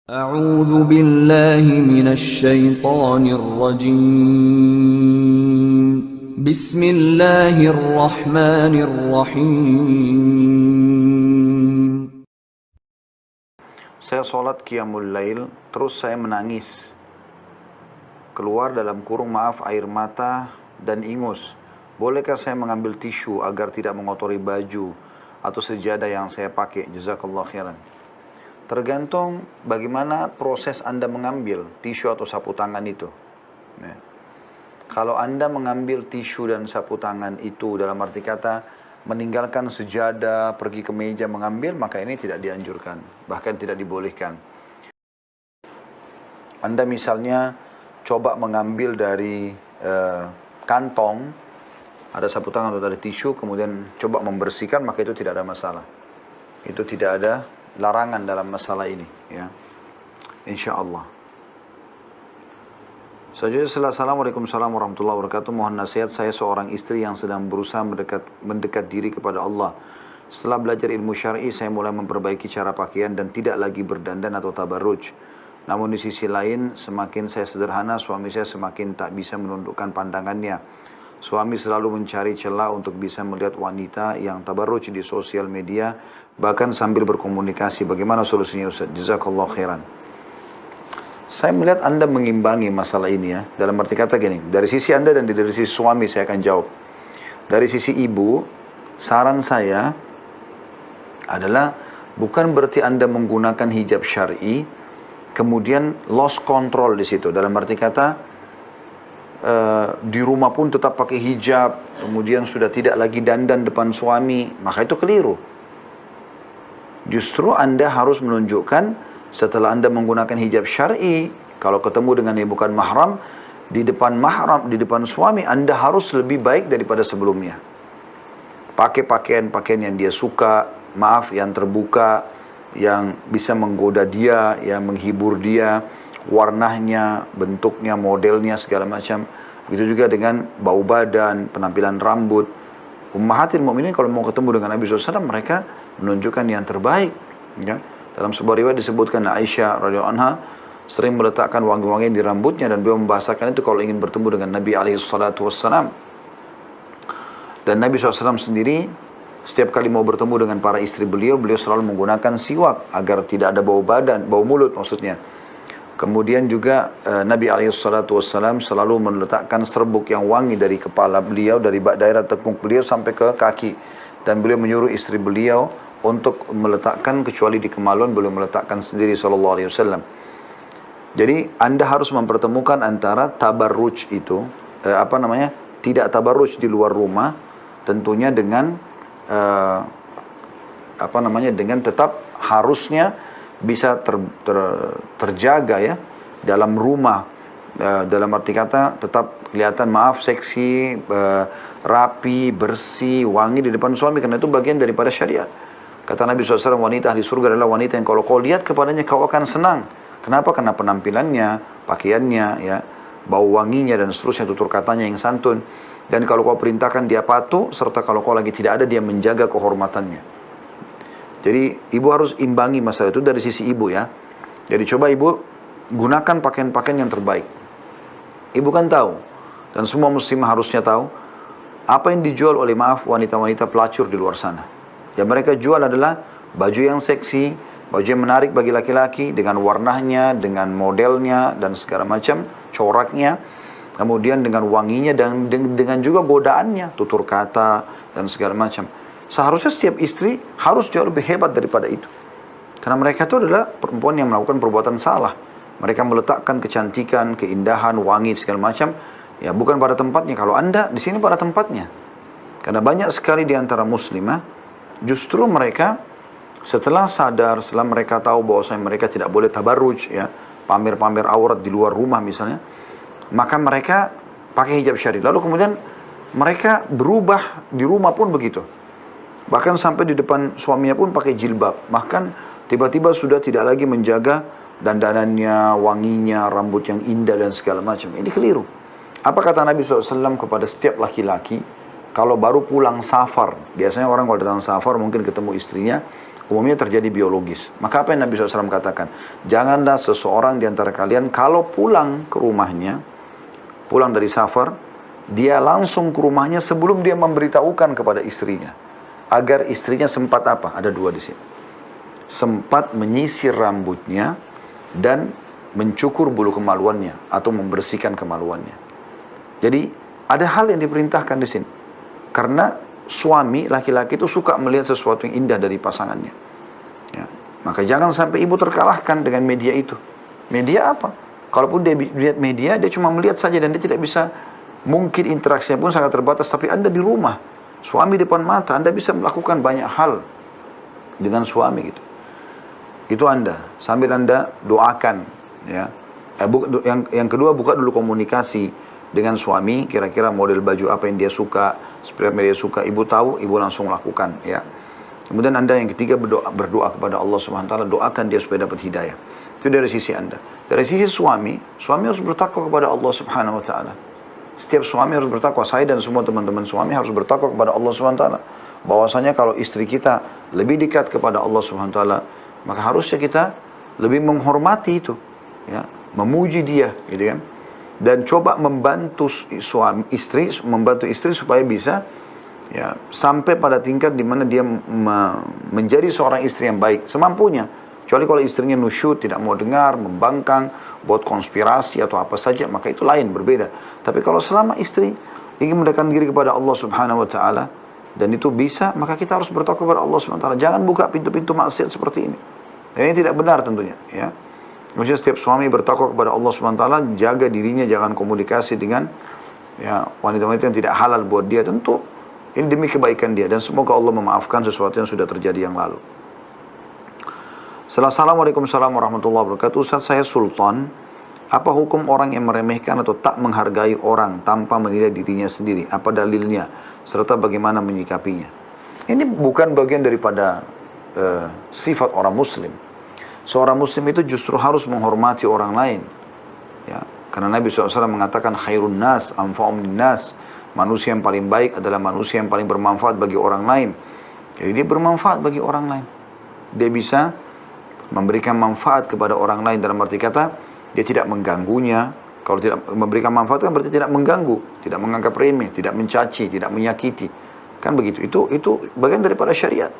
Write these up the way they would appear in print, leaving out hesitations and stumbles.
أعوذ بالله من الشيطان الرجيم بسم الله الرحمن الرحيم. Saya sholat qiyamul lail, terus saya menangis. Keluar dalam kurung maaf air mata dan ingus. Bolehkah saya mengambil tisu agar tidak mengotori baju atau sejadah yang saya pakai? Jazakallah khairan. Tergantung bagaimana proses Anda mengambil tisu atau sapu tangan itu. Ya. Kalau Anda mengambil tisu dan sapu tangan itu dalam arti kata meninggalkan sejadah, pergi ke meja mengambil, maka ini tidak dianjurkan, bahkan tidak dibolehkan. Anda misalnya coba mengambil dari kantong, ada sapu tangan atau ada tisu, kemudian coba membersihkan, maka itu tidak ada masalah. Itu tidak ada larangan dalam masalah ini, ya. Insyaallah. Selanjutnya, Assalamualaikum warahmatullahi wabarakatuh. Mohon nasihat, saya seorang istri yang sedang berusaha mendekat diri kepada Allah. Setelah belajar ilmu syar'i, saya mulai memperbaiki cara pakaian dan tidak lagi berdandan atau tabarruj. Namun di sisi lain, semakin saya sederhana, suami saya semakin tak bisa menundukkan pandangannya. Suami selalu mencari celah untuk bisa melihat wanita yang tabarruj di sosial media, bahkan sambil berkomunikasi. Bagaimana solusinya, Ustaz? Jazakallah khairan. Saya melihat Anda mengimbangi masalah ini, ya. Dalam arti kata gini, dari sisi Anda dan dari sisi suami saya akan jawab. Dari sisi ibu, saran saya adalah bukan berarti Anda menggunakan hijab syar'i, kemudian lost control di situ. Dalam arti kata, di rumah pun tetap pakai hijab, kemudian sudah tidak lagi dandan depan suami, maka itu keliru. Justru Anda harus menunjukkan setelah Anda menggunakan hijab syar'i, kalau ketemu dengan yang bukan mahram, di depan suami Anda harus lebih baik daripada sebelumnya. Pakai pakaian-pakaian yang dia suka, maaf, yang terbuka, yang bisa menggoda dia, yang menghibur dia, warnanya, bentuknya, modelnya, segala macam. Begitu juga dengan bau badan, penampilan rambut. Ummahatil mukminin kalau mau ketemu dengan Nabi SAW, mereka menunjukkan yang terbaik, ya. Dalam sebuah riwayat disebutkan Aisyah radhiyallahu anha sering meletakkan wangi-wangian di rambutnya dan beliau membahasakan itu kalau ingin bertemu dengan Nabi SAW. Dan Nabi SAW sendiri setiap kali mau bertemu dengan para istri beliau selalu menggunakan siwak agar tidak ada bau badan, bau mulut maksudnya. Kemudian juga Nabi SAW selalu meletakkan serbuk yang wangi dari kepala beliau, dari daerah tepung beliau sampai ke kaki. Dan beliau menyuruh istri beliau untuk meletakkan, kecuali di kemaluan beliau meletakkan sendiri sallallahu alaihi wasallam. Jadi Anda harus mempertemukan antara tabarruj itu, tidak tabarruj di luar rumah, tentunya dengan dengan tetap harusnya bisa terjaga, ya, dalam rumah, dalam arti kata tetap kelihatan seksi, rapi, bersih, wangi di depan suami, karena itu bagian daripada syariat. Kata Nabi SAW, wanita ahli surga adalah wanita yang kalau kau lihat kepadanya kau akan senang. Kenapa? Karena penampilannya, pakaiannya, ya, bau wanginya dan seterusnya, tutur katanya yang santun. Dan kalau kau perintahkan dia patuh, serta kalau kau lagi tidak ada dia menjaga kehormatannya. Jadi ibu harus imbangi masalah itu dari sisi ibu, ya. Jadi coba ibu gunakan pakaian-pakaian yang terbaik. Ibu kan tahu, dan semua muslimah harusnya tahu, apa yang dijual oleh wanita-wanita pelacur di luar sana. Yang mereka jual adalah baju yang seksi, baju yang menarik bagi laki-laki, dengan warnanya, dengan modelnya, dan segala macam, coraknya. Kemudian dengan wanginya, dan dengan juga godaannya, tutur kata, dan segala macam. Seharusnya setiap istri harus jauh lebih hebat daripada itu. Karena mereka itu adalah perempuan yang melakukan perbuatan salah. Mereka meletakkan kecantikan, keindahan, wangi, segala macam, ya, bukan pada tempatnya. Kalau Anda di sini pada tempatnya. Karena banyak sekali di antara muslimah, justru mereka setelah sadar, setelah mereka tahu bahwasanya mereka tidak boleh tabarruj, ya, pamer-pamer aurat di luar rumah misalnya, maka mereka pakai hijab syar'i. Lalu kemudian mereka berubah di rumah pun begitu. Bahkan sampai di depan suaminya pun pakai jilbab. Bahkan tiba-tiba sudah tidak lagi menjaga dandanannya, wanginya, rambut yang indah dan segala macam. Ini keliru. Apa kata Nabi SAW kepada setiap laki-laki kalau baru pulang safar? Biasanya orang kalau datang safar mungkin ketemu istrinya, umumnya terjadi biologis. Maka apa yang Nabi SAW katakan? Janganlah seseorang di antara kalian kalau pulang ke rumahnya, pulang dari safar, dia langsung ke rumahnya sebelum dia memberitahukan kepada istrinya. Agar istrinya sempat apa? Ada dua di sini. Sempat menyisir rambutnya dan mencukur bulu kemaluannya atau membersihkan kemaluannya. Jadi ada hal yang diperintahkan di sini. Karena suami laki-laki itu suka melihat sesuatu yang indah dari pasangannya. Ya. Maka jangan sampai ibu terkalahkan dengan media itu. Media apa? Kalaupun dia lihat media, dia cuma melihat saja dan dia tidak bisa, mungkin interaksinya pun sangat terbatas. Tapi Anda di rumah, suami depan mata, Anda bisa melakukan banyak hal dengan suami gitu. Itu Anda, sambil Anda doakan. Ya. Yang kedua, buka dulu komunikasi dengan suami, kira-kira model baju apa yang dia suka, seperti apa yang dia suka, ibu tahu, ibu langsung lakukan. Ya. Kemudian Anda yang ketiga berdoa kepada Allah Subhanahu Wa Taala, doakan dia supaya dapat hidayah. Itu dari sisi Anda. Dari sisi suami harus bertakwa kepada Allah Subhanahu Wa Taala. Setiap suami harus bertakwa. Saya dan semua teman-teman suami harus bertakwa kepada Allah Subhanahu Wa Taala. Bahwasanya kalau istri kita lebih dekat kepada Allah Subhanahu Wa Taala, maka harusnya kita lebih menghormati itu, ya, memuji dia, gitu kan? Dan coba membantu membantu istri supaya bisa, ya, sampai pada tingkat di mana dia menjadi seorang istri yang baik semampunya. Kecuali kalau istrinya nusyud, tidak mau dengar, membangkang, buat konspirasi atau apa saja, maka itu lain, berbeda. Tapi kalau selama istri ingin mendekatkan diri kepada Allah Subhanahu Wa Taala dan itu bisa, maka kita harus bertakwa kepada Allah Subhanahu Wa Taala. Jangan buka pintu-pintu maksiat seperti ini. Dan ini tidak benar tentunya, ya. Maksudnya setiap suami bertakwa kepada Allah Subhanahu Wa Taala, jaga dirinya, jangan komunikasi dengan, ya, wanita-wanita yang tidak halal buat dia. Tentu ini demi kebaikan dia, dan semoga Allah memaafkan sesuatu yang sudah terjadi yang lalu. Assalamualaikum warahmatullahi wabarakatuh. Ustaz, saya Sultan. Apa hukum orang yang meremehkan atau tak menghargai orang tanpa menilai dirinya sendiri? Apa dalilnya? Serta bagaimana menyikapinya? Ini bukan bagian daripada sifat orang muslim. Seorang muslim itu justru harus menghormati orang lain. Ya, karena Nabi SAW mengatakan khairun nas anfa'um linnas. Manusia yang paling baik adalah manusia yang paling bermanfaat bagi orang lain. Jadi dia bermanfaat bagi orang lain. Dia bisa memberikan manfaat kepada orang lain, dalam arti kata dia tidak mengganggunya. Kalau tidak memberikan manfaat kan berarti tidak mengganggu, tidak menganggap remeh, tidak mencaci, tidak menyakiti. Kan begitu. Itu bagian daripada syariat.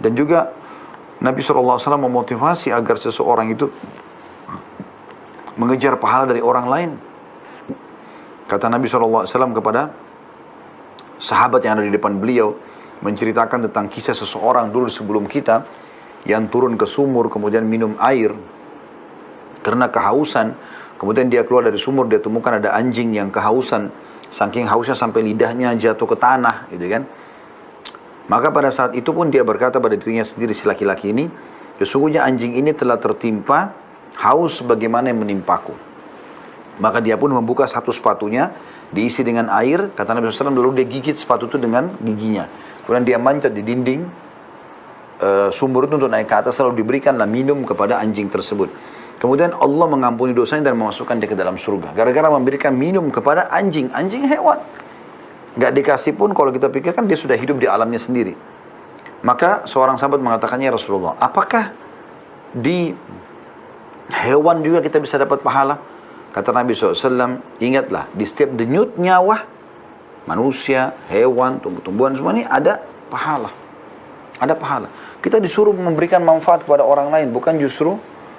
Dan juga Nabi SAW memotivasi agar seseorang itu mengejar pahala dari orang lain. Kata Nabi SAW kepada sahabat yang ada di depan beliau, menceritakan tentang kisah seseorang dulu sebelum kita yang turun ke sumur, kemudian minum air karena kehausan. Kemudian dia keluar dari sumur, dia temukan ada anjing yang kehausan, saking hausnya sampai lidahnya jatuh ke tanah, gitu kan. Maka pada saat itu pun dia berkata pada dirinya sendiri, si laki-laki ini, sesungguhnya anjing ini telah tertimpa haus sebagaimana yang menimpaku. Maka dia pun membuka satu sepatunya, diisi dengan air, kata Nabi SAW, lalu dia gigit sepatu itu dengan giginya. Kemudian dia manjat di dinding sumur itu untuk naik ke atas, lalu diberikanlah minum kepada anjing tersebut. Kemudian Allah mengampuni dosanya dan memasukkan dia ke dalam surga. Gara-gara memberikan minum kepada anjing. Anjing hewan. Gak dikasih pun, kalau kita pikirkan dia sudah hidup di alamnya sendiri. Maka seorang sahabat mengatakannya, ya Rasulullah, apakah di hewan juga kita bisa dapat pahala? Kata Nabi SAW, ingatlah, di setiap denyut nyawa, manusia, hewan, tumbuh-tumbuhan, semua ini ada pahala. Ada pahala. Kita disuruh memberikan manfaat kepada orang lain, bukan justru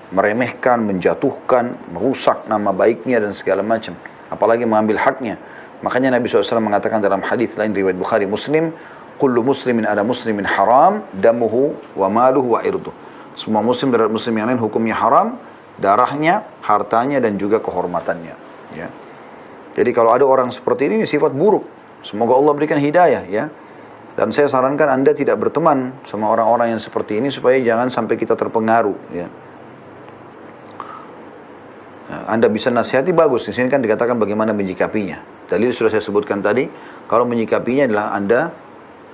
meremehkan, menjatuhkan, merusak nama baiknya dan segala macam. Apalagi mengambil haknya. Makanya Nabi SAW mengatakan dalam hadis lain riwayat Bukhari Muslim, kullu muslimin ada muslimin haram, damuhu wa maluhu wa irduh. Semua muslim terhadap muslim yang lain hukumnya haram, darahnya, hartanya dan juga kehormatannya. Ya. Jadi kalau ada orang seperti ini sifat buruk, semoga Allah berikan hidayah, ya. Dan saya sarankan Anda tidak berteman sama orang-orang yang seperti ini supaya jangan sampai kita terpengaruh, ya. Nah, Anda bisa nasihati, bagus. Di sini kan dikatakan bagaimana menyikapinya. Dalil sudah saya sebutkan tadi. Kalau menyikapinya adalah Anda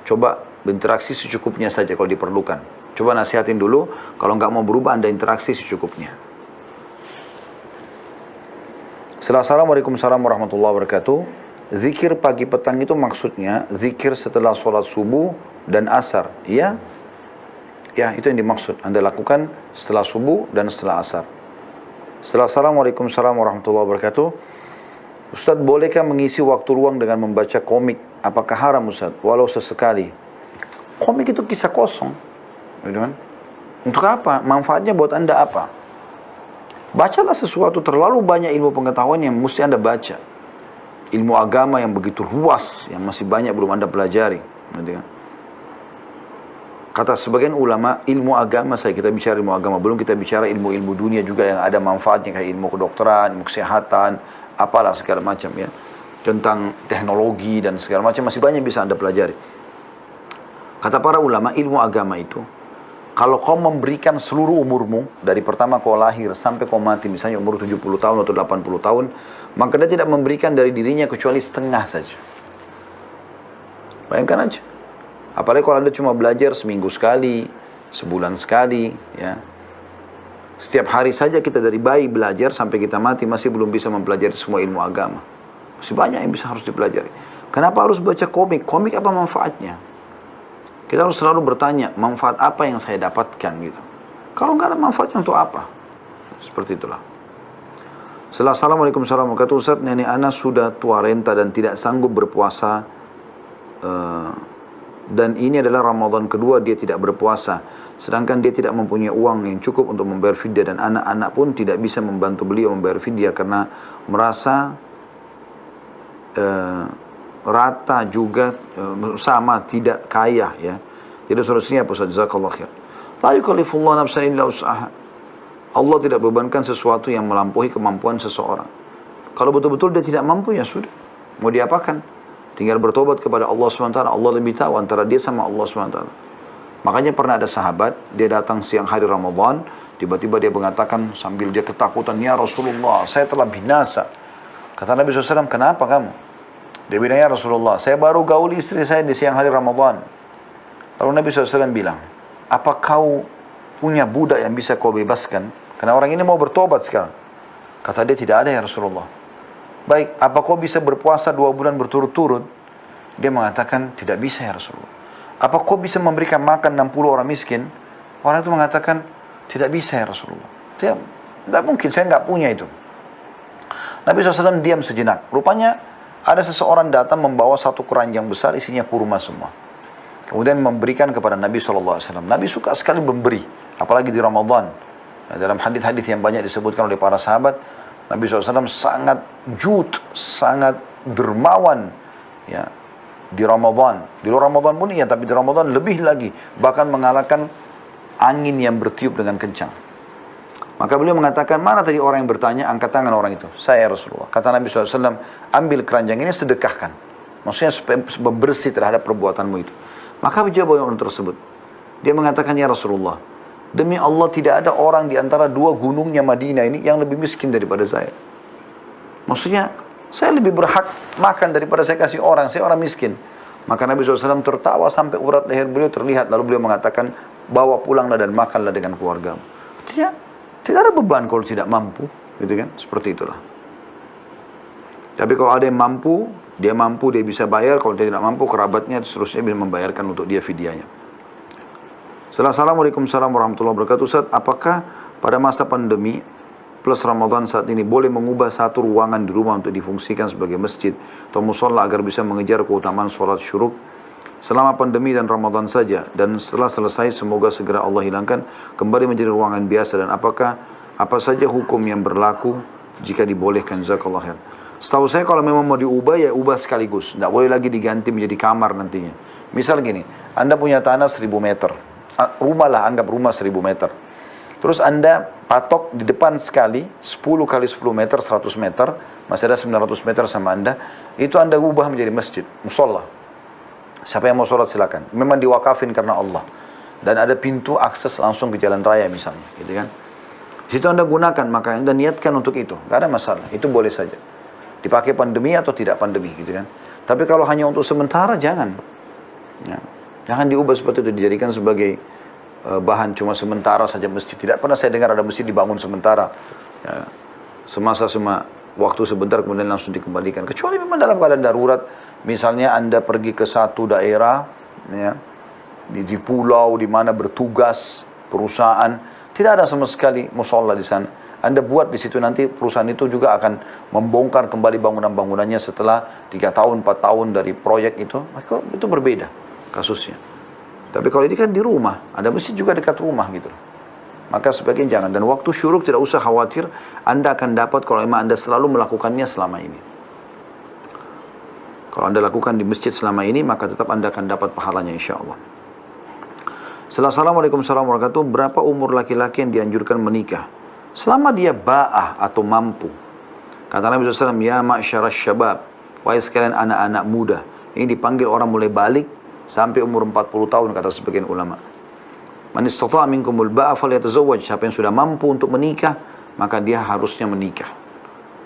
coba berinteraksi secukupnya saja kalau diperlukan. Coba nasihatin dulu. Kalau nggak mau berubah, Anda interaksi secukupnya. Assalamualaikum warahmatullahi wabarakatuh. Zikir pagi petang itu maksudnya zikir setelah sholat subuh dan asar, ya? Ya, itu yang dimaksud. Anda lakukan setelah subuh dan setelah asar. Setelah Assalamualaikum warahmatullahi wabarakatuh. Ustaz, bolehkah mengisi waktu luang dengan membaca komik? Apakah haram Ustaz? Walau sesekali. Komik itu kisah kosong. Gitu kan? Untuk apa? Manfaatnya buat Anda apa? Bacalah sesuatu, terlalu banyak ilmu pengetahuan yang mesti Anda baca. Ilmu agama yang begitu luas, yang masih banyak belum Anda pelajari. Gitu kan? Kata sebagian ulama, ilmu agama kita bicara ilmu agama, belum kita bicara ilmu-ilmu dunia juga yang ada manfaatnya, kayak ilmu kedokteran, ilmu kesehatan, apalah segala macam ya. Tentang teknologi dan segala macam, masih banyak bisa Anda pelajari. Kata para ulama, ilmu agama itu, kalau kau memberikan seluruh umurmu, dari pertama kau lahir sampai kau mati, misalnya umur 70 tahun atau 80 tahun, maka dia tidak memberikan dari dirinya kecuali setengah saja. Bayangkan aja. Apalagi kalau Anda cuma belajar seminggu sekali, sebulan sekali, ya. Setiap hari saja kita dari bayi belajar sampai kita mati masih belum bisa mempelajari semua ilmu agama. Masih banyak yang bisa harus dipelajari. Kenapa harus baca komik? Komik apa manfaatnya? Kita harus selalu bertanya, manfaat apa yang saya dapatkan gitu. Kalau nggak ada manfaatnya untuk apa? Seperti itulah. Assalamualaikum warahmatullahi wabarakatuh. Ustaz, nenek ana sudah tua renta dan tidak sanggup berpuasa. Dan ini adalah Ramadan kedua dia tidak berpuasa. Sedangkan dia tidak mempunyai uang yang cukup untuk membayar fidyah. Dan anak-anak pun tidak bisa membantu beliau membayar fidyah karena merasa rata juga sama tidak kaya ya. Jadi solusinya apa Ustaz? Jazakallah khair. La yukallifullahu nafsan illa wus'aha. Allah tidak bebankan sesuatu yang melampaui kemampuan seseorang. Kalau betul-betul dia tidak mampu, ya sudah. Mau diapakan? Tinggal bertobat kepada Allah SWT. Allah lebih tahu antara dia sama Allah SWT. Makanya pernah ada sahabat, dia datang siang hari Ramadan, tiba-tiba dia mengatakan sambil dia ketakutan, ya Rasulullah, saya telah binasa. Kata Nabi SAW, kenapa kamu? Dia bilang, ya Rasulullah, saya baru gauli istri saya di siang hari Ramadan. Lalu Nabi SAW bilang, apa kau punya budak yang bisa kau bebaskan? Karena orang ini mau bertobat sekarang. Kata dia, tidak ada ya Rasulullah. Baik, apa kau bisa berpuasa 2 bulan berturut-turut? Dia mengatakan, tidak bisa ya Rasulullah. Apa kau bisa memberikan makan 60 orang miskin? Orang itu mengatakan, tidak bisa ya Rasulullah. Tidak mungkin, saya nggak punya itu. Nabi SAW diam sejenak. Rupanya ada seseorang datang membawa satu keranjang besar, isinya kurma semua. Kemudian memberikan kepada Nabi SAW. Nabi suka sekali memberi, apalagi di Ramadan. Dalam hadis-hadis yang banyak disebutkan oleh para sahabat, Nabi SAW sangat sangat dermawan ya, di Ramadan. Di luar Ramadan pun iya, tapi di Ramadan lebih lagi. Bahkan mengalahkan angin yang bertiup dengan kencang. Maka beliau mengatakan, mana tadi orang yang bertanya? Angkat tangan orang itu. Saya Rasulullah. Kata Nabi SAW, ambil keranjang ini, sedekahkan. Maksudnya supaya bersih terhadap perbuatanmu itu. Maka menjawab orang tersebut. Dia mengatakan, ya Rasulullah, demi Allah tidak ada orang di antara 2 gunungnya Madinah ini yang lebih miskin daripada saya. Maksudnya, saya lebih berhak makan daripada saya kasih orang. Saya orang miskin. Maka Nabi SAW tertawa sampai urat leher beliau terlihat. Lalu beliau mengatakan, bawa pulanglah dan makanlah dengan keluargamu. Artinya, tidak ada beban kalau tidak mampu. Gitu kan? Seperti itulah. Tapi kalau ada yang mampu, dia bisa bayar. Kalau dia tidak mampu, kerabatnya seterusnya bisa membayarkan untuk dia fidyahnya. Assalamualaikum warahmatullahi wabarakatuh. Ustaz, apakah pada masa pandemi plus Ramadan saat ini boleh mengubah satu ruangan di rumah untuk difungsikan sebagai masjid atau musola agar bisa mengejar keutamaan sholat syuruk selama pandemi dan Ramadan saja, dan setelah selesai semoga segera Allah hilangkan kembali menjadi ruangan biasa, dan apakah apa saja hukum yang berlaku jika dibolehkan? Jazakallah khair. Setahu saya kalau memang mau diubah ya ubah sekaligus, tidak boleh lagi diganti menjadi kamar nantinya. Misal gini, Anda punya tanah 1000 meter, rumah lah, anggap rumah 1000 meter. Terus Anda patok di depan sekali 10 kali 10 meter, 100 meter, masih ada 900 meter sama Anda, itu Anda ubah menjadi masjid, musola. Siapa yang mau sholat silakan. Memang diwakafin karena Allah. Dan ada pintu akses langsung ke jalan raya misalnya, gitu kan. Di situ Anda gunakan, maka Anda niatkan untuk itu, nggak ada masalah, itu boleh saja. Dipakai pandemi atau tidak pandemi, gitu kan. Tapi kalau hanya untuk sementara, jangan. Ya. Jangan diubah seperti itu, dijadikan sebagai bahan cuma sementara saja masjid. Tidak pernah saya dengar ada masjid dibangun sementara. Ya. Semasa waktu sebentar kemudian langsung dikembalikan. Kecuali memang dalam keadaan darurat, misalnya Anda pergi ke satu daerah, ya, di pulau di mana bertugas perusahaan, tidak ada sama sekali musola di sana. Anda buat di situ, nanti perusahaan itu juga akan membongkar kembali bangunan-bangunannya setelah 3 tahun, 4 tahun dari proyek itu. Maka itu berbeda kasusnya. Tapi kalau ini kan di rumah, ada masjid juga dekat rumah gitu. Maka sebagian jangan. Dan waktu syuruk tidak usah khawatir, Anda akan dapat kalau memang Anda selalu melakukannya selama ini. Kalau Anda lakukan di masjid selama ini, maka tetap Anda akan dapat pahalanya insya Allah. Assalamualaikum warahmatullahi wabarakatuh. Berapa umur laki-laki yang dianjurkan menikah? Selama dia ba'ah atau mampu. Kata Nabi SAW, ya ma'syarasy syabab, wahai sekalian anak-anak muda. Ini dipanggil orang mulai balik sampai umur 40 tahun, kata sebagian ulama. Man istata'a minkumul ba'a falyatazawwaj. Siapa yang sudah mampu untuk menikah, maka dia harusnya menikah.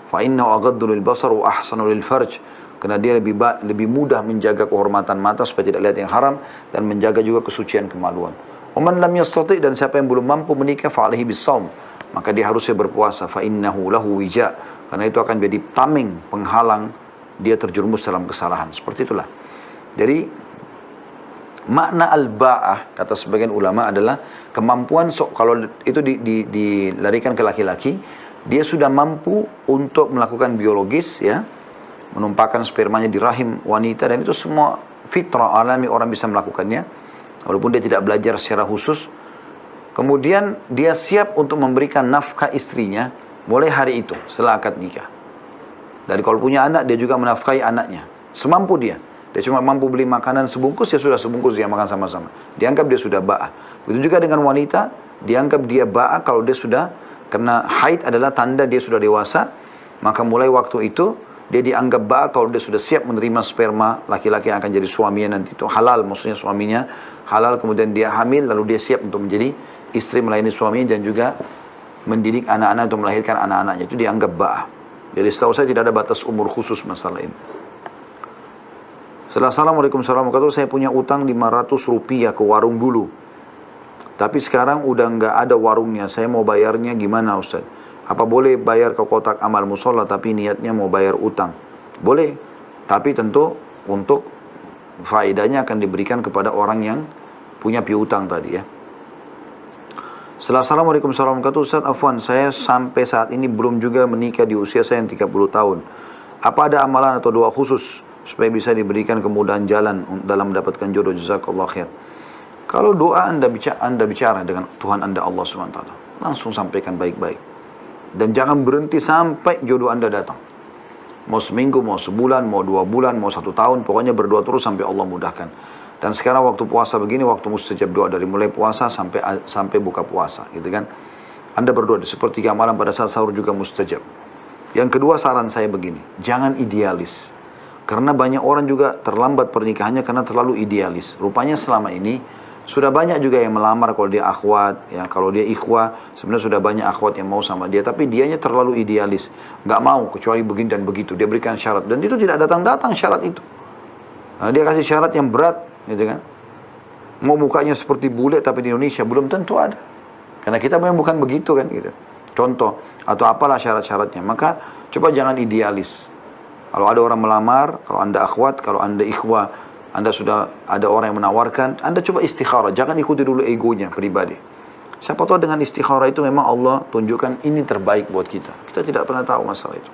Fa innahu aghaddu lil basar wa ahsanu lil farj. Karena dia lebih mudah menjaga kehormatan mata supaya tidak lihat yang haram, dan menjaga juga kesucian kemaluan. Wa man lam yastati', dan siapa yang belum mampu menikah, fa alaihi bis-shaum, maka dia harusnya berpuasa. Fa innahu lahu wija. Karena itu akan jadi tameng, penghalang dia terjerumus dalam kesalahan. Seperti itulah. Jadi makna al-ba'ah, kata sebagian ulama, adalah kemampuan, kalau itu dilarikan ke laki-laki, dia sudah mampu untuk melakukan biologis, ya, menumpahkan spermanya di rahim wanita, dan itu semua fitrah alami, orang bisa melakukannya, walaupun dia tidak belajar secara khusus. Kemudian dia siap untuk memberikan nafkah istrinya mulai hari itu, setelah akad nikah. Dan kalau punya anak, dia juga menafkahi anaknya, semampu dia. Dia cuma mampu beli makanan sebungkus, ya sudah sebungkus dia makan sama-sama. Dianggap dia sudah ba'ah. Begitu juga dengan wanita, dianggap dia ba'ah kalau dia sudah, karena haid adalah tanda dia sudah dewasa, maka mulai waktu itu, dia dianggap ba'ah kalau dia sudah siap menerima sperma laki-laki yang akan jadi suaminya nanti. Itu halal, maksudnya suaminya halal, kemudian dia hamil, lalu dia siap untuk menjadi istri melayani suaminya, dan juga mendidik anak-anak untuk melahirkan anak-anaknya. Itu dianggap ba'ah. Jadi setahu saya tidak ada batas umur khusus masalah ini. Assalamualaikum warahmatullahi wabarakatuh. Saya punya utang 500 rupiah ke warung dulu, tapi sekarang udah nggak ada warungnya. Saya mau bayarnya gimana Ustaz? Apa boleh bayar ke kotak amal musola tapi niatnya mau bayar utang? Boleh, tapi tentu untuk faedahnya akan diberikan kepada orang yang punya piutang tadi, ya. Assalamualaikum warahmatullahi wabarakatuh. Ustaz, afwan, saya sampai saat ini belum juga menikah di usia saya yang 30 tahun. Apa ada amalan atau doa khusus supaya bisa diberikan kemudahan jalan dalam mendapatkan jodoh? Jazakallah khair. Kalau doa anda bicara dengan Tuhan anda Allah SWT, langsung sampaikan baik-baik. Dan jangan berhenti sampai jodoh anda datang. Mau seminggu, mau sebulan, mau 2 bulan, mau 1 tahun, pokoknya berdoa terus sampai Allah mudahkan. Dan sekarang waktu puasa begini, waktu mustajab doa, dari mulai puasa sampai buka puasa, gitu kan. Anda berdoa di sepertiga malam, pada saat sahur juga mustajab. Yang kedua, saran saya begini, jangan idealis. Karena banyak orang juga terlambat pernikahannya karena terlalu idealis. Rupanya selama ini sudah banyak juga yang melamar kalau dia akhwat, ya, kalau dia ikhwah, sebenarnya sudah banyak akhwat yang mau sama dia, tapi dianya terlalu idealis, nggak mau kecuali begini dan begitu. Dia berikan syarat, dan itu tidak datang-datang syarat itu. Nah, dia kasih syarat yang berat, gitu kan. Mau mukanya seperti bule, tapi di Indonesia belum tentu ada. Karena kita memang bukan begitu kan, gitu. Contoh, atau apalah syarat-syaratnya. Maka coba jangan idealis. Kalau ada orang melamar, kalau anda akhwat, kalau anda ikhwah, anda sudah ada orang yang menawarkan, anda coba istikharah. Jangan ikuti dulu egonya pribadi. Siapa tahu dengan istikharah itu memang Allah tunjukkan ini terbaik buat kita. Kita tidak pernah tahu masalah itu.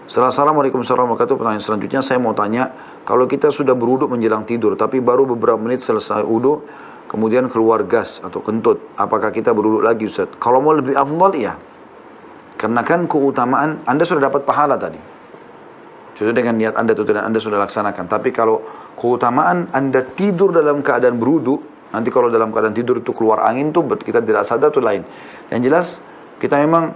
Assalamualaikum warahmatullahi wabarakatuh. Pertanyaan selanjutnya, saya mau tanya, kalau kita sudah berwudu menjelang tidur, tapi baru beberapa menit selesai wudu, kemudian keluar gas atau kentut, apakah kita berwudu lagi Ustaz? Kalau mau lebih afdal, iya. Karena kan keutamaan, anda sudah dapat pahala tadi. Sesuai dengan niat anda itu dan anda sudah laksanakan. Tapi kalau keutamaan anda tidur dalam keadaan berwudu, nanti kalau dalam keadaan tidur itu keluar angin tuh kita tidak sadar itu lain. Yang jelas kita memang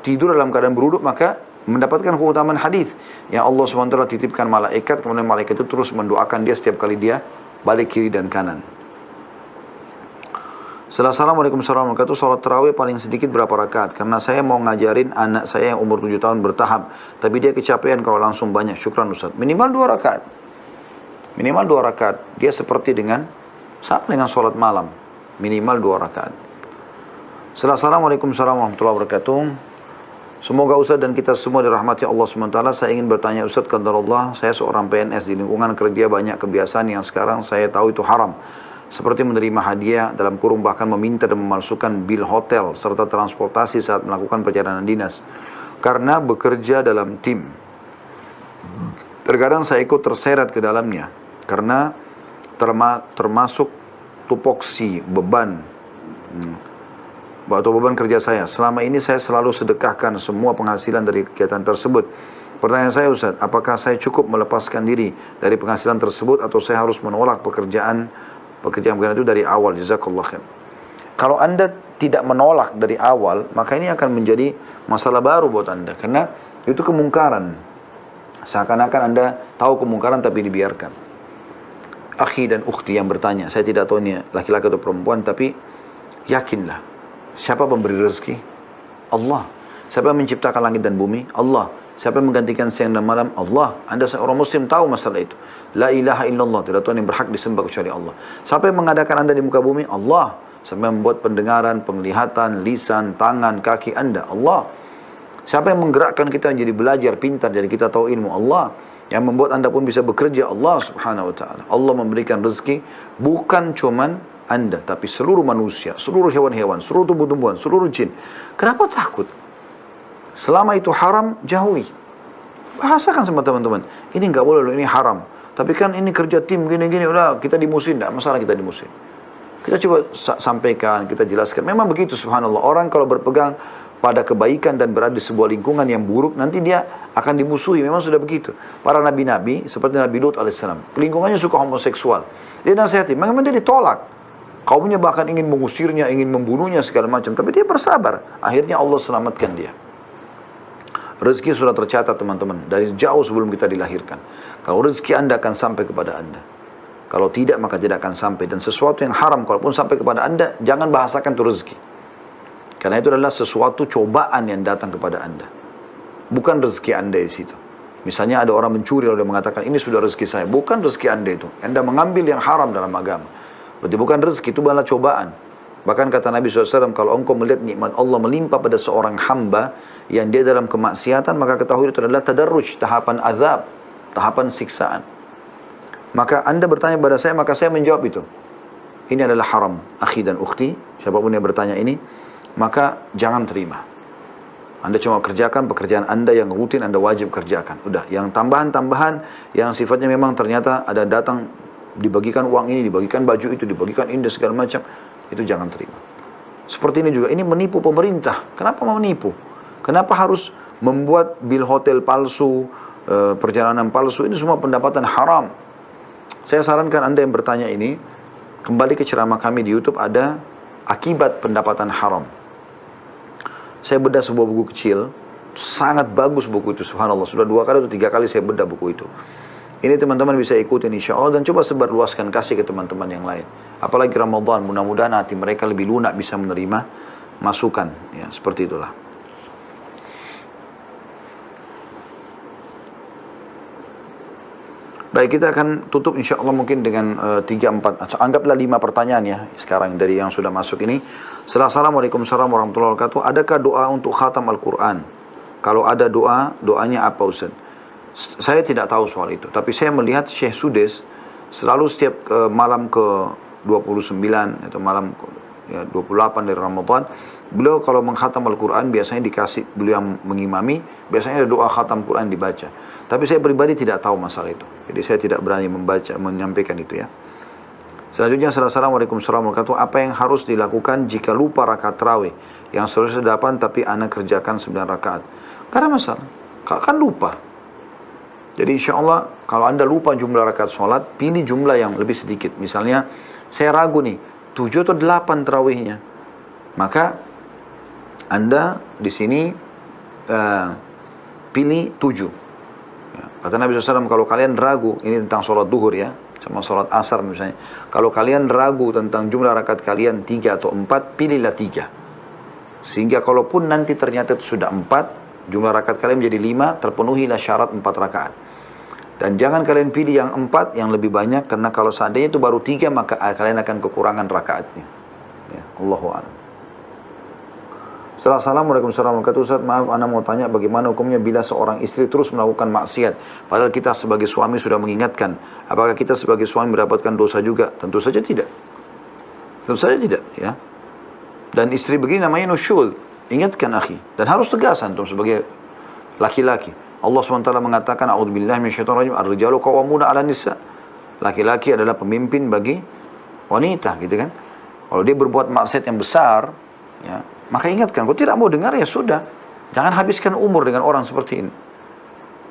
tidur dalam keadaan berwudu maka mendapatkan keutamaan hadis yang Allah SWT titipkan malaikat, kemudian malaikat itu terus mendoakan dia setiap kali dia balik kiri dan kanan. Assalamualaikum warahmatullahi wabarakatuh. Salat tarawih paling sedikit berapa rakaat? Karena saya mau ngajarin anak saya yang umur 7 tahun bertahap, tapi dia kecapean kalau langsung banyak. Syukran Ustaz. Minimal 2 rakaat. Minimal 2 rakaat. Dia seperti sama dengan salat malam. Minimal 2 rakaat. Assalamualaikum warahmatullahi wabarakatuh. Semoga Ustaz dan kita semua dirahmati Allah SWT. Saya ingin bertanya Ustaz, qadarullah, saya seorang PNS di lingkungan kerja banyak kebiasaan yang sekarang saya tahu itu haram. Seperti menerima hadiah, dalam kurung bahkan meminta dan memalsukan bil hotel, serta transportasi saat melakukan perjalanan dinas. Karena bekerja dalam tim. Terkadang saya ikut terseret ke dalamnya. Karena termasuk tupoksi, beban. Atau beban kerja saya. Selama ini saya selalu sedekahkan semua penghasilan dari kegiatan tersebut. Pertanyaan saya Ustaz, apakah saya cukup melepaskan diri dari penghasilan tersebut atau saya harus menolak pekerjaan itu dari awal? Jazakallah khair. Kalau Anda tidak menolak dari awal, maka ini akan menjadi masalah baru buat Anda. Karena itu kemungkaran. Seakan-akan Anda tahu kemungkaran tapi dibiarkan. Akhi dan ukhti yang bertanya, saya tidak tahu ini laki-laki atau perempuan, tapi yakinlah. Siapa pemberi rezeki? Allah. Siapa yang menciptakan langit dan bumi? Allah. Siapa yang menggantikan siang dan malam? Allah. Anda seorang muslim tahu masalah itu. La ilaha illallah. Tidak Tuhan yang berhak disembah kecuali Allah. Siapa yang mengadakan Anda di muka bumi? Allah. Siapa yang membuat pendengaran, penglihatan, lisan, tangan, kaki Anda? Allah. Siapa yang menggerakkan kita menjadi belajar, pintar, jadi kita tahu ilmu? Allah. Yang membuat Anda pun bisa bekerja? Allah subhanahu wa ta'ala. Allah memberikan rezeki bukan cuman Anda, tapi seluruh manusia, seluruh hewan-hewan, seluruh tumbuh-tumbuhan, seluruh jin. Kenapa takut? Selama itu haram, jauhi. Bahasakan sama teman-teman. Ini nggak boleh loh, ini haram. Tapi kan ini kerja tim gini-gini, udah kita dimusuhin, tidak masalah kita dimusuhin. Kita coba sampaikan, kita jelaskan. Memang begitu subhanallah. Orang kalau berpegang pada kebaikan dan berada di sebuah lingkungan yang buruk, nanti dia akan dimusuhi. Memang sudah begitu. Para nabi-nabi, seperti Nabi Lut alaihissalam, lingkungannya suka homoseksual. Dia nasihati, memang dia ditolak. Kaumnya bahkan ingin mengusirnya, ingin membunuhnya segala macam. Tapi dia bersabar. Akhirnya Allah selamatkan dia. Rezeki sudah tercatat teman-teman. Dari jauh sebelum kita dilahirkan. Kalau rezeki Anda akan sampai kepada Anda. Kalau tidak maka tidak akan sampai. Dan sesuatu yang haram kalaupun sampai kepada Anda, jangan bahasakan itu rezeki. Karena itu adalah sesuatu cobaan yang datang kepada Anda. Bukan rezeki Anda di situ. Misalnya ada orang mencuri lalu dia mengatakan ini sudah rezeki saya. Bukan rezeki Anda itu. Anda mengambil yang haram dalam agama. Berarti bukan rezeki, itu adalah cobaan. Bahkan kata Nabi SAW, kalau engkau melihat nikmat Allah melimpah pada seorang hamba yang dia dalam kemaksiatan, maka ketahui itu adalah tadarruj, tahapan azab, tahapan siksaan. Maka Anda bertanya pada saya, maka saya menjawab itu. Ini adalah haram, akhi dan ukhti, siapapun yang bertanya ini, maka jangan terima. Anda cuma kerjakan pekerjaan Anda yang rutin, Anda wajib kerjakan. Udah, yang tambahan-tambahan, yang sifatnya memang ternyata ada datang, dibagikan uang ini, dibagikan baju itu, dibagikan ini, segala macam, itu jangan terima. Seperti ini juga, ini menipu pemerintah. Kenapa mau menipu? Kenapa harus membuat bil hotel palsu, perjalanan palsu, ini semua pendapatan haram. Saya sarankan Anda yang bertanya ini, kembali ke ceramah kami di YouTube, ada akibat pendapatan haram. Saya bedah sebuah buku kecil, sangat bagus buku itu, subhanallah. Sudah 2 kali atau 3 kali saya bedah buku itu. Ini teman-teman bisa ikutin insya Allah dan coba sebarluaskan, kasih ke teman-teman yang lain. Apalagi Ramadan, mudah-mudahan hati mereka lebih lunak bisa menerima masukan. Ya, seperti itulah. Baik, kita akan tutup insya Allah mungkin dengan 3-4, anggaplah 5 pertanyaan ya sekarang dari yang sudah masuk ini. Assalamualaikum warahmatullahi wabarakatuh. Adakah doa untuk khatam Al-Quran? Kalau ada doa, doanya apa Ustaz? Saya tidak tahu soal itu, tapi saya melihat Syekh Sudes selalu setiap malam ke 29 atau malam ya, 28 dari Ramadan, beliau kalau mengkhatam Al-Quran biasanya dikasih, beliau yang mengimami, biasanya ada doa khatam Quran dibaca. Tapi saya pribadi tidak tahu masalah itu, jadi saya tidak berani menyampaikan itu ya. Selanjutnya, Assalamualaikum warahmatullahi wabarakatuh. Apa yang harus dilakukan jika lupa rakaat tarawih yang seharusnya 8 tapi anak kerjakan 9 rakaat? Karena masalah, kan lupa. Jadi insya Allah kalau Anda lupa jumlah rakaat sholat, pilih jumlah yang lebih sedikit. Misalnya saya ragu nih, 7 atau 8 tarawihnya. Maka Anda di sini pilih 7. Ya, kata Nabi SAW, kalau kalian ragu, ini tentang sholat duhur ya, sama sholat asar misalnya. Kalau kalian ragu tentang jumlah rakaat kalian 3 atau 4, pilihlah 3. Sehingga kalaupun nanti ternyata itu sudah 4, jumlah rakaat kalian menjadi 5, terpenuhilah syarat 4 rakaat. Dan jangan kalian pilih yang 4 yang lebih banyak, karena kalau seandainya itu baru 3 maka kalian akan kekurangan rakaatnya. Ya, Allahu a'lam. Assalamualaikum warahmatullahi wabarakatuh. Ustaz, maaf, Ana mau tanya bagaimana hukumnya bila seorang istri terus melakukan maksiat, padahal kita sebagai suami sudah mengingatkan. Apakah kita sebagai suami mendapatkan dosa juga? Tentu saja tidak. Tentu saja tidak, ya. Dan istri begini namanya nusyul. Ingatkan akhi. Dan harus tegas antum sebagai laki-laki. Allah SWT mengatakan, A'udzubillahi minasyaitonir rajim, ar-rijalu qawwamuna 'alan nisa. Laki-laki adalah pemimpin bagi wanita, gitu kan? Kalau dia berbuat maksiat yang besar, ya, maka ingatkan. Kalau tidak mau dengar, ya sudah. Jangan habiskan umur dengan orang seperti ini.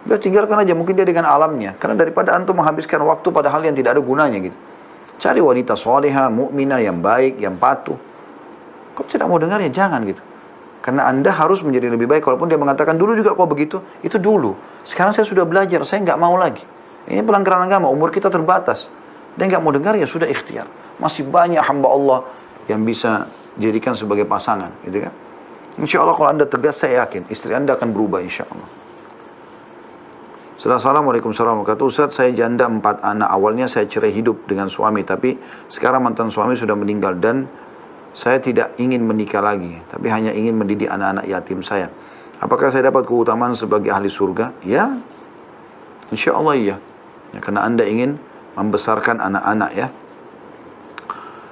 Biar tinggalkan aja, mungkin dia dengan alamnya. Karena daripada antum menghabiskan waktu pada hal yang tidak ada gunanya gitu. Cari wanita soleha, mukminah, yang baik, yang patuh. Kalau tidak mau dengar, ya jangan gitu. Karena Anda harus menjadi lebih baik. Walaupun dia mengatakan, dulu juga kok begitu. Itu dulu. Sekarang saya sudah belajar, saya nggak mau lagi. Ini pelanggaran agama, umur kita terbatas. Dia nggak mau dengar, ya sudah ikhtiar. Masih banyak hamba Allah yang bisa jadikan sebagai pasangan, gitu kan? Insya Allah kalau Anda tegas, saya yakin istri Anda akan berubah, insya Allah. Assalamualaikum warahmatullahi wabarakatuh. Ustaz, saya janda 4 anak. Awalnya saya cerai hidup dengan suami, tapi sekarang mantan suami sudah meninggal dan saya tidak ingin menikah lagi, tapi hanya ingin mendidik anak-anak yatim saya. Apakah saya dapat keutamaan sebagai ahli surga? Ya, insya Allah iya. Ya, karena Anda ingin membesarkan anak-anak, ya.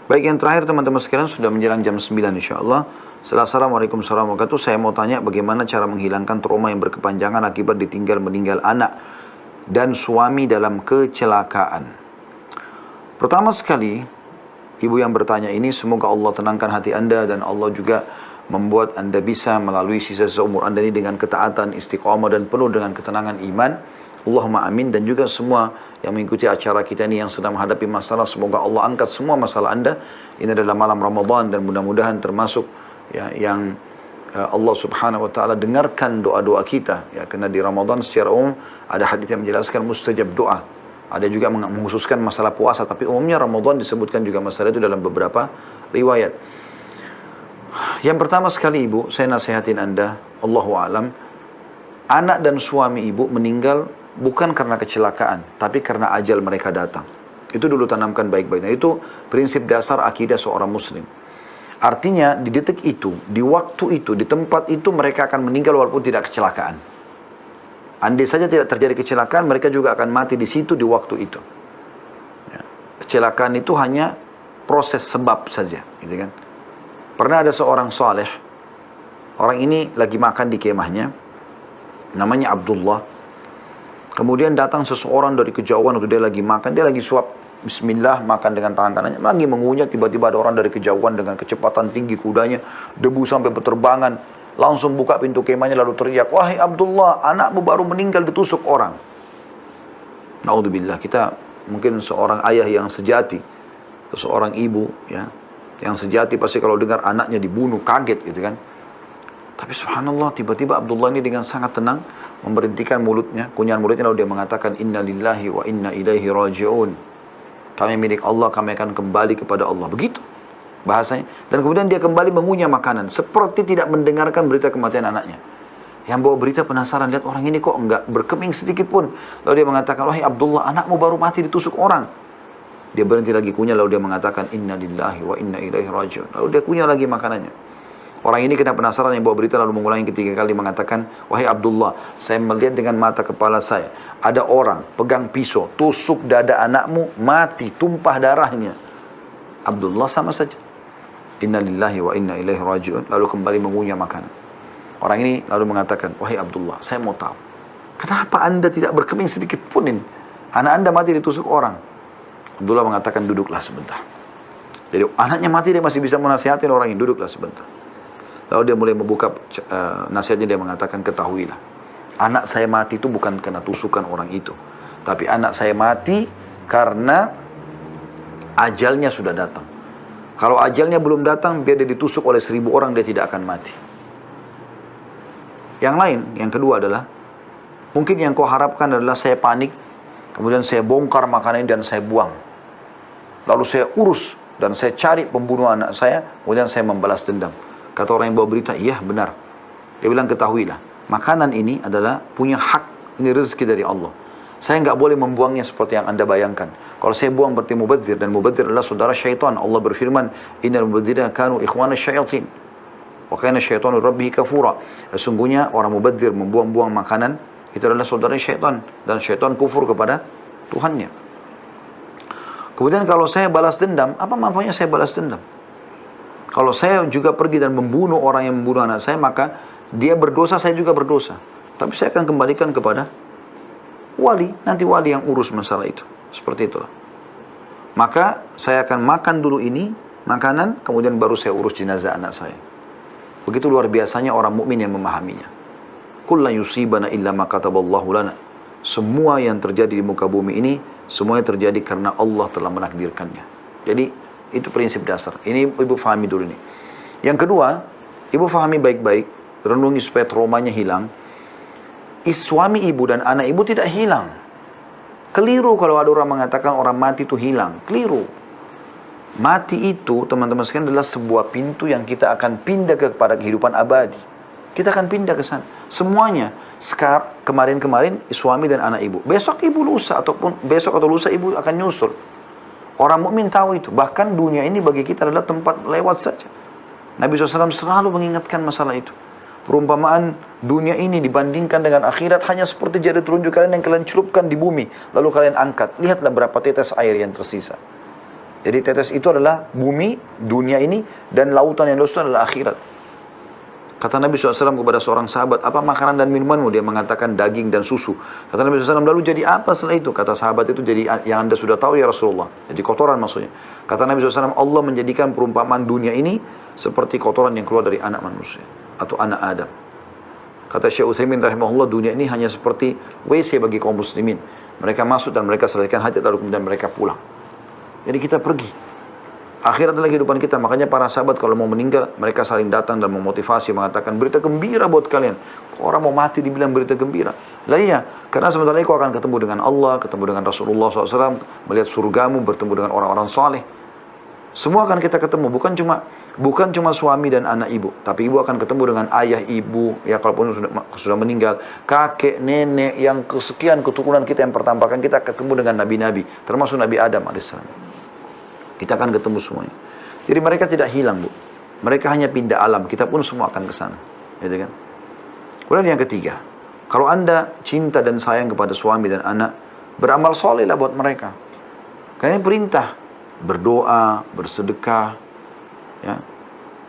Baik, yang terakhir teman-teman sekalian, sudah menjelang jam 9 insya Allah. Assalamualaikum warahmatullahi wabarakatuh. Saya mau tanya bagaimana cara menghilangkan trauma yang berkepanjangan akibat ditinggal meninggal anak dan suami dalam kecelakaan. Pertama sekali, ibu yang bertanya ini, semoga Allah tenangkan hati Anda dan Allah juga membuat Anda bisa melalui sisa-sisa umur Anda ini dengan ketaatan, istiqamah dan penuh dengan ketenangan iman. Allahumma amin. Dan juga semua yang mengikuti acara kita ini yang sedang menghadapi masalah, semoga Allah angkat semua masalah Anda. Ini adalah malam Ramadan dan mudah-mudahan termasuk, ya, yang Allah subhanahu wa ta'ala dengarkan doa-doa kita, ya, karena di Ramadan secara umum ada hadis yang menjelaskan mustajab doa. Ada juga mengkhususkan masalah puasa, tapi umumnya Ramadan disebutkan juga masalah itu dalam beberapa riwayat. Yang pertama sekali ibu, saya nasihatin Anda, Allahu a'lam, anak dan suami ibu meninggal bukan karena kecelakaan, tapi karena ajal mereka datang. Itu dulu tanamkan baik-baik. Nah, itu prinsip dasar akidah seorang muslim. Artinya di detik itu, di waktu itu, di tempat itu mereka akan meninggal walaupun tidak kecelakaan. Andai saja tidak terjadi kecelakaan, mereka juga akan mati di situ di waktu itu. Ya. Kecelakaan itu hanya proses sebab saja, gitu kan. Pernah ada seorang saleh, orang ini lagi makan di kemahnya, namanya Abdullah. Kemudian datang seseorang dari kejauhan waktu dia lagi makan, dia lagi suap bismillah, makan dengan tangan kanannya, lagi mengunyah, tiba-tiba ada orang dari kejauhan dengan kecepatan tinggi kudanya, debu sampai berterbangan, langsung buka pintu kemahnya lalu teriak, wahai Abdullah, anakmu baru meninggal ditusuk orang. Naudzubillah, kita mungkin seorang ayah yang sejati, seorang ibu, ya, yang sejati pasti kalau dengar anaknya dibunuh kaget, gitu kan. Tapi subhanallah, tiba-tiba Abdullah ini dengan sangat tenang memberhentikan mulutnya, kunyahan mulutnya, lalu dia mengatakan, inna lillahi wa inna ilaihi raji'un. Kami milik Allah, kami akan kembali kepada Allah. Begitu bahasanya. Dan kemudian dia kembali mengunyah makanan, seperti tidak mendengarkan berita kematian anaknya. Yang bawa berita penasaran, lihat orang ini kok enggak berkeming sedikit pun. Lalu dia mengatakan, wahai Abdullah, anakmu baru mati ditusuk orang. Dia berhenti lagi kunyah, lalu dia mengatakan, inna lillahi wa inna ilaihi raji'un. Lalu dia kunyah lagi makanannya. Orang ini kena penasaran, yang bawa berita lalu mengulangi ketiga kali mengatakan, wahai Abdullah, saya melihat dengan mata kepala saya, ada orang pegang pisau, tusuk dada anakmu, mati, tumpah darahnya. Abdullah sama saja. Inna lillahi wa inna ilaihi raji'un. Lalu kembali mengunyah makanan. Orang ini lalu mengatakan, wahai Abdullah, saya mau tahu, kenapa anda tidak berkeming sedikit pun ini? Anak anda mati ditusuk orang. Abdullah mengatakan, duduklah sebentar. Jadi anaknya mati, dia masih bisa menasihatin orang ini, duduklah sebentar. Lalu dia mulai membuka nasihatnya, dia mengatakan, ketahuilah, anak saya mati itu bukan karena tusukan orang itu, tapi anak saya mati karena ajalnya sudah datang. Kalau ajalnya belum datang, biar dia ditusuk oleh 1000 orang, dia tidak akan mati. Yang lain, yang kedua adalah, mungkin yang kau harapkan adalah saya panik, kemudian saya bongkar makanan ini dan saya buang. Lalu saya urus dan saya cari pembunuh anak saya, kemudian saya membalas dendam. Kata orang yang bawa berita, iya benar. Dia bilang, ketahuilah, makanan ini adalah punya hak, ini rezeki dari Allah. Saya nggak boleh membuangnya seperti yang anda bayangkan. Kalau saya buang berarti mubadzir, dan mubadzir adalah saudara syaitan. Allah berfirman, innal mubadzirina kanu ikhwana syaitin. Wa kana syaitanu rabbihi kafura. Sesungguhnya orang mubadzir membuang-buang makanan itu adalah saudara syaitan, dan syaitan kufur kepada Tuhannya. Kemudian kalau saya balas dendam, apa manfaatnya saya balas dendam? Kalau saya juga pergi dan membunuh orang yang membunuh anak saya, maka dia berdosa, saya juga berdosa. Tapi saya akan kembalikan kepada wali, nanti wali yang urus masalah itu. Seperti itulah. Maka saya akan makan dulu ini, makanan, kemudian baru saya urus jenazah anak saya. Begitu luar biasanya orang mukmin yang memahaminya. Qul la yusibana illa ma kataballahu lana. Semua yang terjadi di muka bumi ini, semuanya terjadi karena Allah telah menakdirkannya. Jadi, itu prinsip dasar. Ini ibu fahami dulu nih. Yang kedua, ibu fahami baik-baik, renungi supaya traumanya hilang. Suami ibu dan anak ibu tidak hilang. Keliru kalau ada orang mengatakan orang mati itu hilang. Keliru. Mati itu, teman-teman sekalian, adalah sebuah pintu yang kita akan pindah kepada kehidupan abadi. Kita akan pindah ke sana. Semuanya. Sekarang, kemarin-kemarin, suami dan anak ibu. Besok ibu lusa, ataupun besok atau lusa ibu akan nyusul. Orang mukmin tahu itu. Bahkan dunia ini bagi kita adalah tempat lewat saja. Nabi SAW selalu mengingatkan masalah itu. Perumpamaan dunia ini dibandingkan dengan akhirat hanya seperti jari telunjuk kalian yang kalian celupkan di bumi. Lalu kalian angkat. Lihatlah berapa tetes air yang tersisa. Jadi tetes itu adalah bumi, dunia ini, dan lautan yang luas itu adalah akhirat. Kata Nabi SAW kepada seorang sahabat, apa makanan dan minumanmu? Dia mengatakan daging dan susu. Kata Nabi SAW, lalu jadi apa setelah itu? Kata sahabat itu, jadi yang anda sudah tahu ya Rasulullah. Jadi kotoran maksudnya. Kata Nabi SAW, Allah menjadikan perumpamaan dunia ini seperti kotoran yang keluar dari anak manusia. Atau anak Adam. Kata Syekh Utsaimin rahimahullah, dunia ini hanya seperti WC bagi kaum muslimin. Mereka masuk dan mereka selesaikan hajat, lalu kemudian mereka pulang. Jadi kita pergi. Akhirat adalah kehidupan kita. Makanya para sahabat kalau mau meninggal, mereka saling datang dan memotivasi, mengatakan berita gembira buat kalian. Orang mau mati dibilang berita gembira. Lah iya, karena sebentar lagi kau akan ketemu dengan Allah, ketemu dengan Rasulullah SAW, melihat surgamu, bertemu dengan orang-orang soleh. Semua akan kita ketemu, bukan cuma suami dan anak ibu, tapi ibu akan ketemu dengan ayah, ibu, ya kalaupun sudah meninggal, kakek, nenek, yang kesekian keturunan kita yang pertampakan, kita ketemu dengan nabi-nabi, termasuk Nabi Adam alaihissalam. Kita akan ketemu semuanya. Jadi mereka tidak hilang, Bu. Mereka hanya pindah alam. Kita pun semua akan ke sana. Gitu kan? Kemudian yang ketiga, kalau anda cinta dan sayang kepada suami dan anak, beramal soleh lah buat mereka. Karena ini perintah. Berdoa, bersedekah. Ya.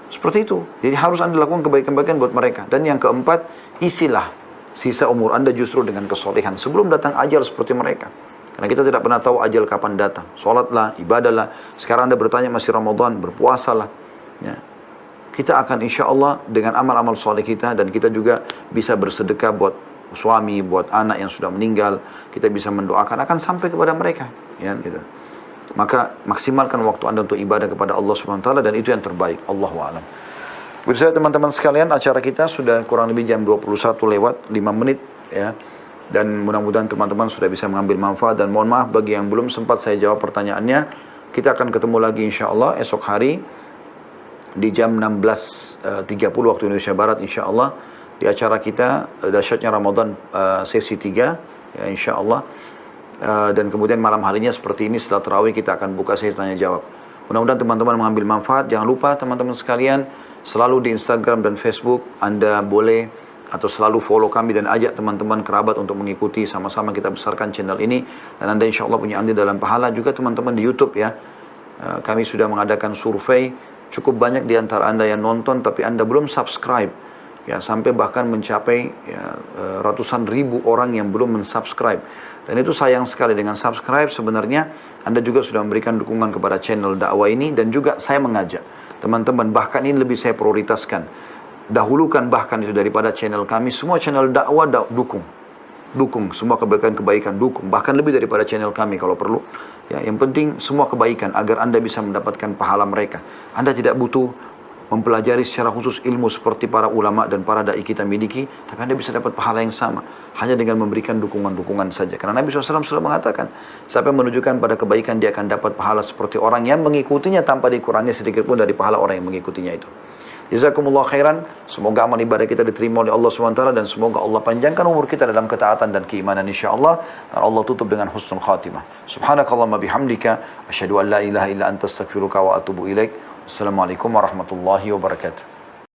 Seperti itu. Jadi harus anda lakukan kebaikan-kebaikan buat mereka. Dan yang keempat, isilah sisa umur anda justru dengan kesolehan. Sebelum datang ajal seperti mereka. Karena kita tidak pernah tahu ajal kapan datang. Sholatlah, ibadahlah. Sekarang anda bertanya masih Ramadan, berpuasalah. Ya. Kita akan insya Allah dengan amal-amal soleh kita, dan kita juga bisa bersedekah buat suami, buat anak yang sudah meninggal. Kita bisa mendoakan, akan sampai kepada mereka. Ya, gitu. Maka maksimalkan waktu anda untuk ibadah kepada Allah SWT, dan itu yang terbaik. Allahu a'lam. Begitu saja teman-teman sekalian, acara kita sudah kurang lebih jam 21 lewat 5 menit. Ya. Dan mudah-mudahan teman-teman sudah bisa mengambil manfaat. Dan mohon maaf bagi yang belum sempat saya jawab pertanyaannya. Kita akan ketemu lagi insya Allah esok hari di jam 16.30 waktu Indonesia Barat insya Allah, di acara kita dahsyatnya Ramadan sesi 3 ya, insya Allah. Dan kemudian malam harinya seperti ini setelah tarawih kita akan buka sesi tanya jawab. Mudah-mudahan teman-teman mengambil manfaat. Jangan lupa teman-teman sekalian, selalu di Instagram dan Facebook Anda boleh atau selalu follow kami dan ajak teman-teman kerabat untuk mengikuti, sama-sama kita besarkan channel ini. Dan Anda insya Allah punya andil dalam pahala. Juga teman-teman di YouTube ya, kami sudah mengadakan survei. Cukup banyak di antara Anda yang nonton tapi Anda belum subscribe ya, sampai bahkan mencapai ya, ratusan ribu orang yang belum mensubscribe. Dan itu sayang sekali. Dengan subscribe sebenarnya Anda juga sudah memberikan dukungan kepada channel dakwah ini. Dan juga saya mengajak teman-teman, bahkan ini lebih saya prioritaskan, dahulukan bahkan itu daripada channel kami. Semua channel dakwah dukung semua kebaikan-kebaikan, dukung bahkan lebih daripada channel kami kalau perlu ya. Yang penting semua kebaikan agar Anda bisa mendapatkan pahala mereka. Anda tidak butuh mempelajari secara khusus ilmu seperti para ulama dan para dai kita miliki, tapi Anda bisa dapat pahala yang sama hanya dengan memberikan dukungan-dukungan saja. Karena Nabi SAW sudah mengatakan, siapa yang menunjukkan pada kebaikan dia akan dapat pahala seperti orang yang mengikutinya tanpa dikurangi sedikit pun dari pahala orang yang mengikutinya itu. Jazakumullah khairan. Semoga amal ibadah kita diterima oleh Allah SWT, dan semoga Allah panjangkan umur kita dalam ketaatan dan keimanan insyaAllah. Dan Allah tutup dengan husnul khatimah. Subhanakallahumma bihamdika asyhadu an la ilaha illa anta astaghfiruka wa atubu ilaik. Assalamualaikum warahmatullahi wabarakatuh.